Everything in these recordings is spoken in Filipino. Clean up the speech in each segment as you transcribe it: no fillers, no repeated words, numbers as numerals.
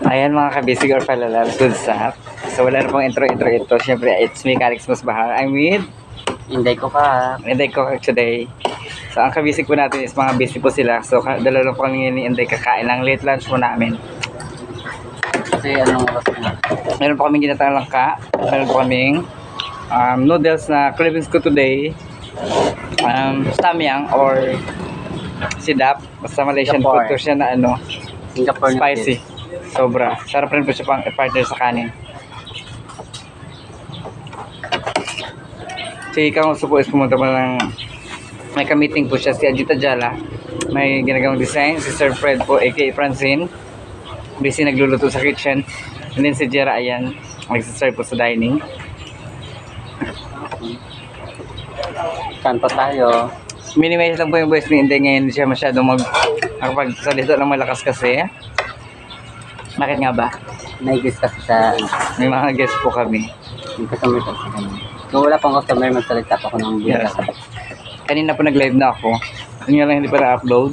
Ayan mga kabisig or palalabs, what's up? So wala na pong intro ito. Siyempre, it's me, Calix Musbahar. I'm with Inday ko ka. Inday ko today. So ang kabisig po natin is mga busy po sila. So dalawa po kami ni Inday kakain ng late lunch po namin. Kasi anong oras na? Meron po kaming ginatang langka. Meron po kaming noodles na cravings ko today. Samyang or sidap. Basta Malaysian food to siya na Singapore spicy. Sobra. Sarap rin po siya pang partner sa kanin. Si Kang Uso po is pumunta pa ng may ka-meeting po siya si Ajita Jala. May ginagawang design. Si Sir Fred po aka Francine. Busy nagluluto sa kitchen. And then si Jera ayan. Nagsiserve po sa dining. Kanto tayo. Minimize lang po yung voice ni Inday ngayon. Hindi siya masyadong magpagsalita lang malakas kasi. Bakit nga ba? May guest kasi sa May mga guests po kami. may customer kasi kami. Kung wala pang customer, magsalita pa ako ng Yes. bukas. Kanina po nag-live na ako. Yun nga lang hindi pa na-upload.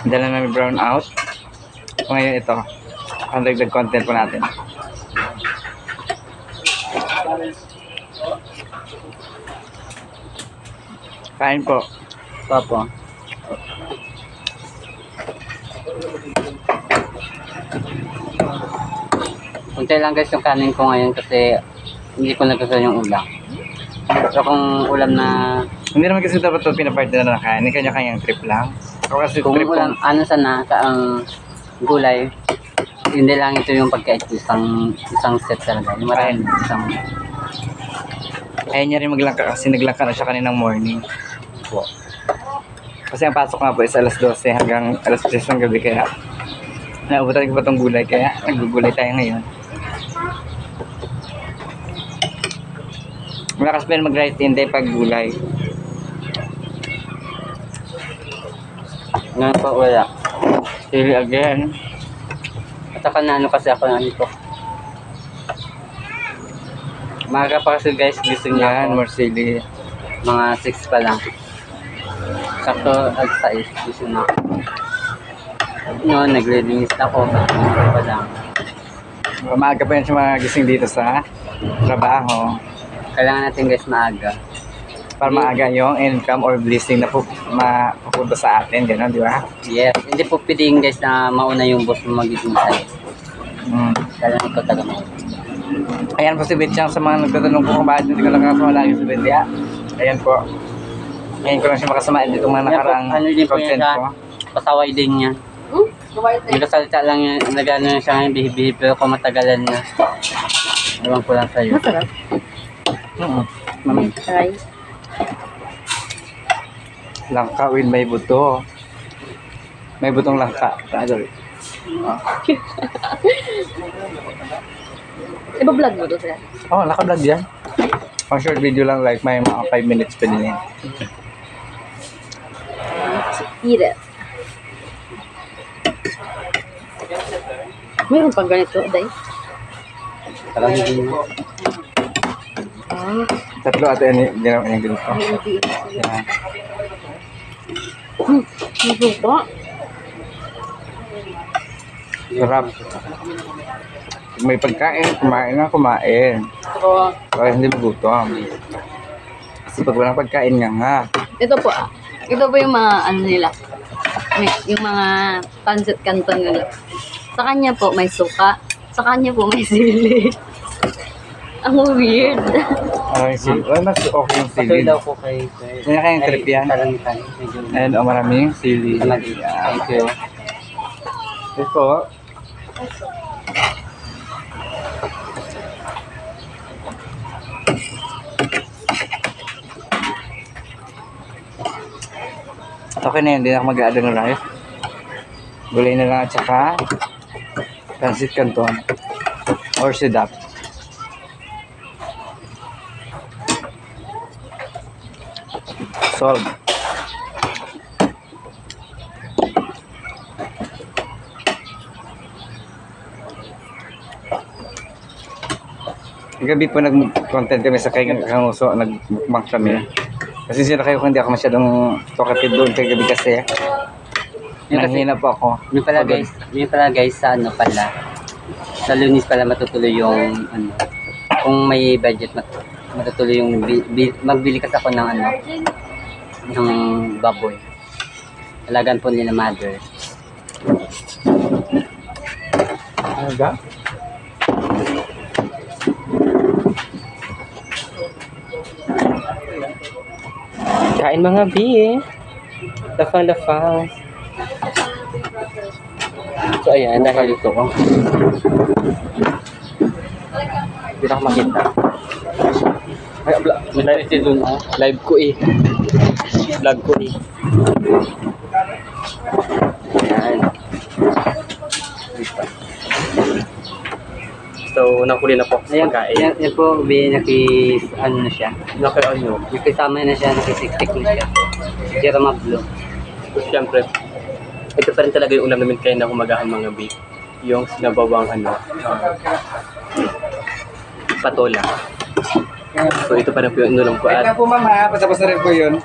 Dala namin brown out. So ngayon ito. Ang dagdag content po natin. Kain po. Papo. Kunti lang guys yung kanin ko ngayon kasi hindi ko nagustuhan yung ulam. Pero kung ulam na Hindi naman kasi dapat ito pinapartner na kain. Kanya-kanyang trip lang. Ako kasi kung trip ko. ulam, ano sana ka ang gulay, hindi lang ito yung pagkait isang set talaga. Yung marami isang Ayaw niya rin maglangka kasi naglangka na siya kaninang morning. po. Kasi ang pasok nga po is alas 12 hanggang alas 10 ng gabi kaya naubutan ko pa itong gulay kaya naggugulay tayo ngayon. Malakas pa rin mag-rice hindi pag gulay. Ngayon po wala. Sili again. At saka na ano kasi ako ng ito. Maga pa kasi guys, gising niya Yan, ako. more sili. Mga 6 pa lang. Sakto at 6, gising na ako. No, nag-release ako. 6 pa lang. Maaga pa yun siya mga gising dito sa trabaho. Kailangan natin guys maaga. Para maaga yung income or blessing na mapupunta sa atin. Gano'n, di ba? Yes, hindi po pwedeng guys na mauna yung boss mo magiging sa'yo. Kailangan ko taga mo. Ayan po si Bitchang sa mga nagtatanong ko kung bakit hindi ko nakakasama lagi si Bitya. Ayan po. Ngayon ko lang siya makasama dito mga nakaraang Ano din po content yan ko. pasaway din niya. May kasalita lang yun, nag-ano siya ngayon, bihib-bihib, pero kung matagalan na, ewan ko lang sa'yo. Masarap. Try. Langka with may buto. May butong langka. Sorry. Iba-vlog mo to sila. Oh, naka-vlog yan. Pang short video lang like may mga 5 minutes pa din yan. Eat it. Mayroon pang ganito, Day. Parang hindi na. Ah, Tatlo ate yan ginawa niya ganito. hindi. Yan. Masuka. Sarap. Kung may pagkain, kumain na kumain. Pero, Kaya hindi magutom. Kasi pag walang pagkain nga. ito po, ito po yung mga ano nila. Yung mga pancit canton nila. Sa kanya po may suka. Sa kanya po may sili. Ang weird. Maraming sili. Well, mas okay yung sili. Patuloy daw ko kay Kaya kayang trip yan. Kalangitan. Medyo And maraming sili. malaki. Thank you. Ito. Okay na yun, hindi na ako mag-add ng rice. Gulay na lang at saka pancit canton or sidap. Solve. Gabi po nag-content kami sa Kaigan Kanguso, nag-mukbang kami. Kasi sino kayo kung hindi ako masyadong talkative doon kay gabi kasi. Nanghina po ako. Yun pala guys, sa ano pala. Sa Lunes pala matutuloy yung ano. Kung may budget matutuloy yung magbili kasi ako ng ano ng baboy. Alagaan po nila mother. Aga? Kain mga bi. Lafang-lafang. So ayan, dahil ito. Hindi na ako makita. Ay, live ko eh. Vlog ko eh. Ayan. So, nakuli na po. Ayan, Pagkain. yan po, ano na siya. Naki-ano. Nakisama na siya, nakisiksik na siya. Si Jerome Ablo. Siyempre, ito pa rin talaga yung ulam namin kayo na umagahan mga bi. Yung sinabawang ano, patola. So ito pa rin po yung inulam ko Wait at lang po mama, patapos na rin po yun.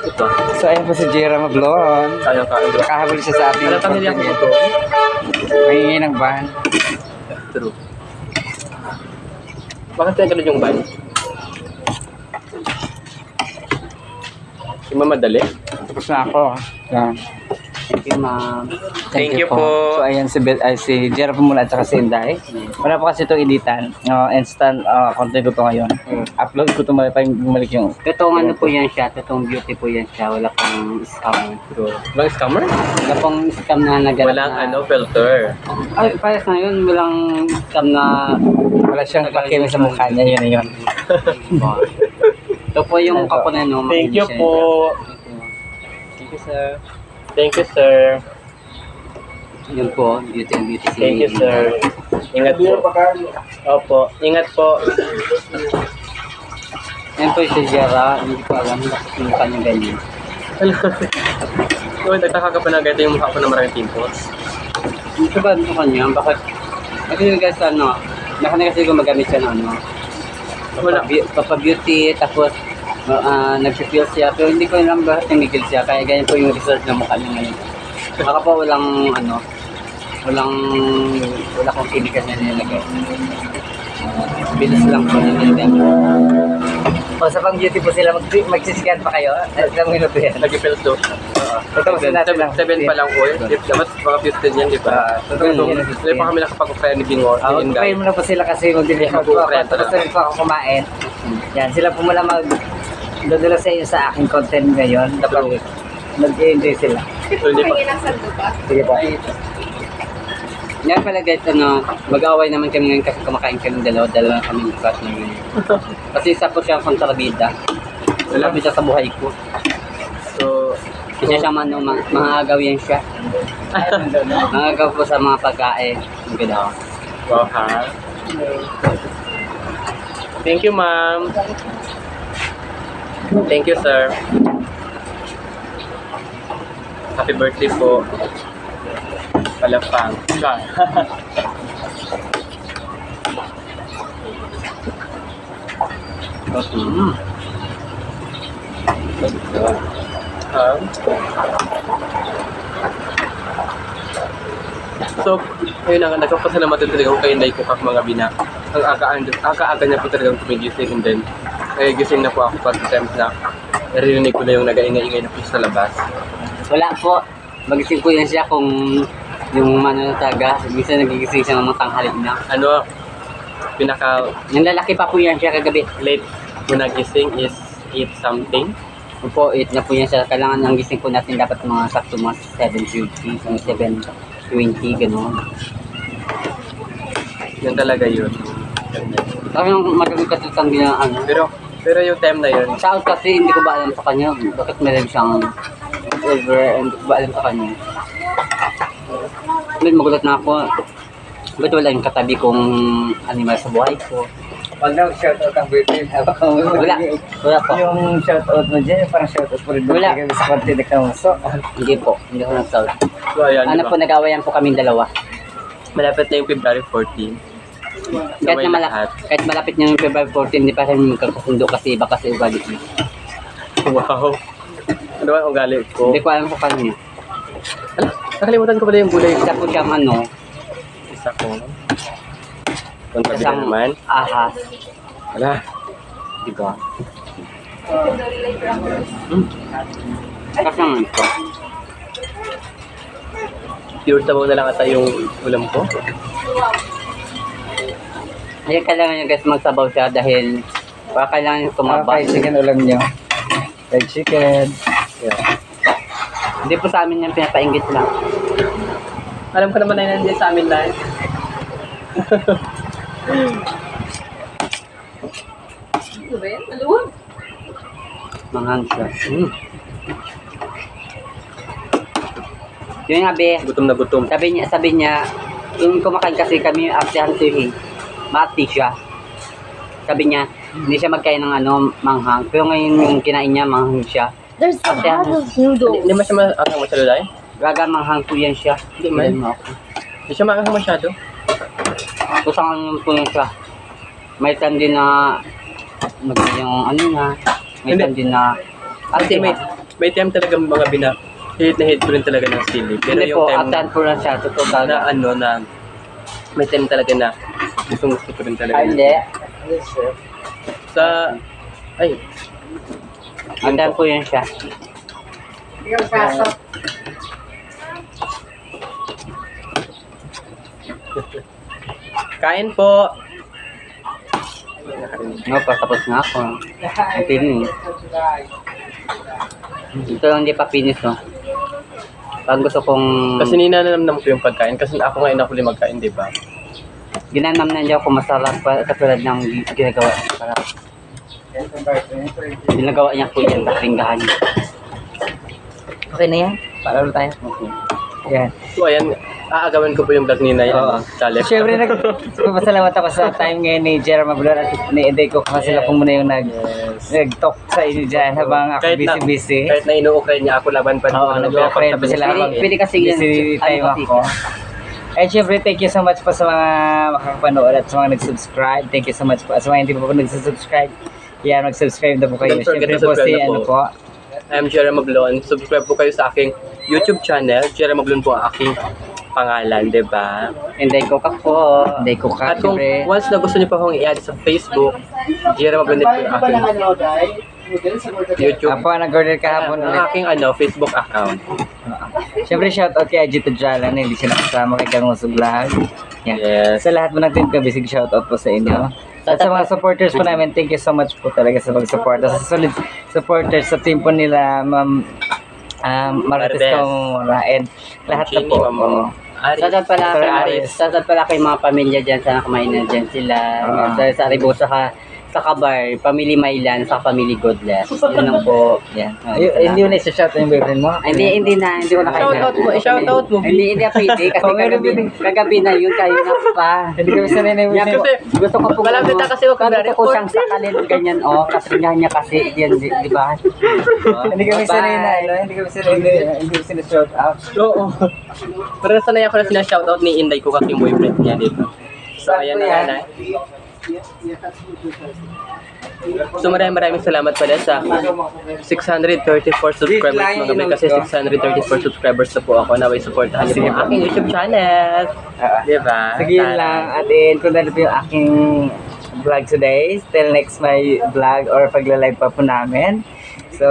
ito. So ayun po si Jera Mablon. Sayang kain diba? Nakahabol siya sa ating Alam pamilya ko ito. Mahingi ng bahan. True. Bakit kaya ganun yung ban? Yung mamadali? Tapos na ako. Yan. Thank you, ma'am. Thank you po. So ayan si Jera po muna at saka si Inday. Wala po kasi itong editan. Instant content ko to ngayon. Upload ko to bumalik yung Totoong ano po yan siya, totoong beauty po yan siya. Wala pang scam. True. Walang scammer? Wala pang scam na naganap Walang na. ano, filter. Ay, parang na yun, walang scam na. wala siyang pakimi sa mukha niya. Yun na yun. Ito po yung kapo na no. Thank you makinis siya. po. Thank you, sir. Thank you, sir. Yun po, beauty and beauty. Thank you, sir. Ingat po. Opo. Ingat po. Yan po si Jera, hindi ko alam bakit yung kanyang ganyan. So, nagtaka ka pa na ganito yung mukha ko na maraming pimples. Ito ba ito kanya? Bakit? Kasi guys, ano, nakana kasi gumagamit siya ng ano, Wala. Papa-beauty, tapos nag-feel siya, pero hindi ko alam bakit tumigil siya, kaya ganyan po yung result ng mukha niya ngayon. Baka po wala kong chemical na nilagay. Bilis lang po na nilagay. O sa pang beauty po sila, magsiscan pa kayo. Ilang minuto yan. Nag-pills do. Ito kasi natin lang. 7 pa lang po eh. Dapat mga 15 yan, di ba? Hindi pa kami nakapag-offer ni Bingo. Try mo na po sila kasi mag-delete po ako. Mag-offer Tapos na rin po ako kumain. Yan, sila po mula dudula sa inyo sa aking content ngayon. Tapos nag-enjoy sila. So, hindi pa. Sige po. Yan pala guys, ano, mag-away naman kami ngayon kasi kumakain kami dalawa kami ikat na ngayon. Kasi isa po siyang kontrabida. Kontrabida sa buhay ko. So, Kasi siya mga agaw yan siya. Mga agaw po sa mga pagkain. Ang ganda. wow ha. Thank you, ma'am. Thank you, sir. Happy birthday po. Palapang. So, ayun na nga, nagpapasalamat din talaga ako kay Inday ko kak mga bina. Ang aga-aga niya po talagang kumigising and then, kaya gising na po ako pag times na narinig ko na yung nag-aingay-ingay na po sa labas. Wala po. Magising po yan siya kung yung taga. Minsan nagigising siya ng mga tanghali na. Ano, pinaka Yung lalaki pa po yan siya kagabi. late mo nagising is 8 something. Opo, 8 na po yan siya. Kailangan ang gising po natin dapat mga sakto mga 7:50, mga 7:20, gano'n. Yun talaga yun. Kami yung magaling katutang ano. Pero yung time na yun, Sa out kasi hindi ko ba alam sa kanya bakit meron siyang whatever and hindi ko ba alam sa kanya. Ngayon magulat na ako. Ba't wala yung katabi kong animal sa buhay ko? Wag na shoutout ang birthday. Wala po. Yung shoutout mo dyan, parang shoutout po rin Wala. birthday kami sa content na kamuso. Hindi po, hindi ko nag-south. so ayan, Ano diba? po, nag-awayan po kaming dalawa. Malapit na yung February 14. Kahit, Gawin na lahat. kahit malapit niya yung February 14, hindi pa rin magkakasundo kasi iba kasi ugali niya. Wow. Ano ba ang ugali ko? Hindi ko alam kung paano niya. Ala, nakalimutan ko pala yung gulay. Isa po siyang ano, Isa ko. Kontrabida isang naman. ahas. Wala. Di ba? Kasi naman ito. Pure tabaw na lang ata yung ulam ko. Kaya kailangan niya guys magsabaw siya dahil baka kailangan niya tumaba. Fried chicken ulam nyo. Fried chicken. Yeah. Hindi po sa amin yung pinapainggit lang. Alam ko naman na nandiyan sa amin lang. Ano ba yan? Maluwag. Manghang siya. Yun nga be, Gutom na gutom. sabi niya, yung kumakain kasi kami after Hansuhi, mati siya. Sabi niya, hindi siya magkain ng ano, manghang. Pero ngayon yung kinain niya, manghang siya. There's a lot of noodles. Hindi mo siya maangang masyado dahil? Gaga manghang po yan siya. Hindi man. Mo ako. Hindi siya maangang masyado. Kusang ano po yan siya. May time din na, yung ano na, may Hindi. time din na, Kasi may time talaga mga bina. Hate na hate ko rin talaga ng sili. Pero hindi yung po, time after po lang siya, totoo na gaga. ano na may time talaga na gusto ko rin talaga. Hindi. Sa ay After po yan siya. kain po. No, patapos na ako. Ang finish. Ito lang hindi pa finish, no? Pag gusto kong... Kasi ninanamnam ko yung pagkain kasi ako ngayon ako rin magkain, di ba? ginanam na niya kung masarap pa katulad ng ginagawa niya. Para ginagawa niya po yan, patinggahan niya. Okay na yan? Para ulit tayo. Okay. Yan. So ayan, aagawin ko po yung vlog ni Nay. Oo. Challenge. Siyempre, nagpapasalamat ako sa time ngayon ni Jerome Mablon at ni Inday ko kasi sila po muna yung nag-talk sa inyo dyan habang ako busy-busy. Kahit na inuukay niya ako laban pa Oo, nag-o-friend pa sila. Pwede kasi yan. Busy time Ano kasi ako. And syempre, thank you so much po sa mga makakapanood at sa mga nag-subscribe. Thank you so much po. At sa mga hindi pa po nag-subscribe, yan, mag-subscribe na po kayo. Don't forget Syempre to po si, subscribe na ano po. po, I'm Jerome Mablon. Subscribe po kayo sa aking YouTube channel. Jerome Mablon po ang aking pangalan, di ba? Inday ko ka po. Inday ko ka, At kung syempre. once na gusto niyo pa akong i-add sa Facebook, Jerome Mablon din po ang aking YouTube. Apo, nag-order kahapon ulit. Ang aking Facebook account. Siyempre, shoutout kay Ajito Jala na hindi siya nakasama kay Kanguso Vlog. Yan. Yes. Sa lahat mo ng team ka, bisig shoutout po sa inyo. At sa mga supporters po namin, thank you so much po talaga sa pag-support. Sa solid supporters sa team po nila, Ma'am Marites Marites. Kamura and lahat na Chini, po. Ma'am Oo. Aris. Shoutout pala Sir kay Aris. Shoutout pala kay mga pamilya dyan. Sana kumain na dyan sila. Sa Aribo, sa Kabar, Family Mailan, sa Family Godless. Yun lang po. Yan. Hindi mo na isa-shout yung boyfriend mo? Hindi na, hindi ko na kayo. Shoutout mo, i-shoutout mo. Hindi pwede kasi Oh, meron kagabi na yun, kayo na pa. Hindi kami sanay na yung Yan, Kasi, gusto ko po malapit na kasi ako gusto ko siyang sakalin ganyan, kasi niya kasi yan, di ba? Hindi kami sanay na, ano? Hindi kami sanay na, hindi kami sinashout out. Oo. Pero sanay ako na sinashoutout ni Inday ko kasi yung boyfriend niya dito. So, ayan na nga na. So maraming salamat pala sa 634 subscribers mga may kasi 634 subscribers na po ako na may supportahan niyo po ang aking YouTube channel. Diba? Sige yun lang. At kung dahil po yung aking vlog today. Till next my vlog or pagla-live pa po namin. So,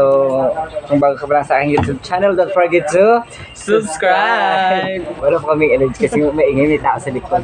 kung bago ka pa lang sa aking YouTube channel, don't forget to Subscribe! Wala po kaming energy kasi maingay, may tao sa likod.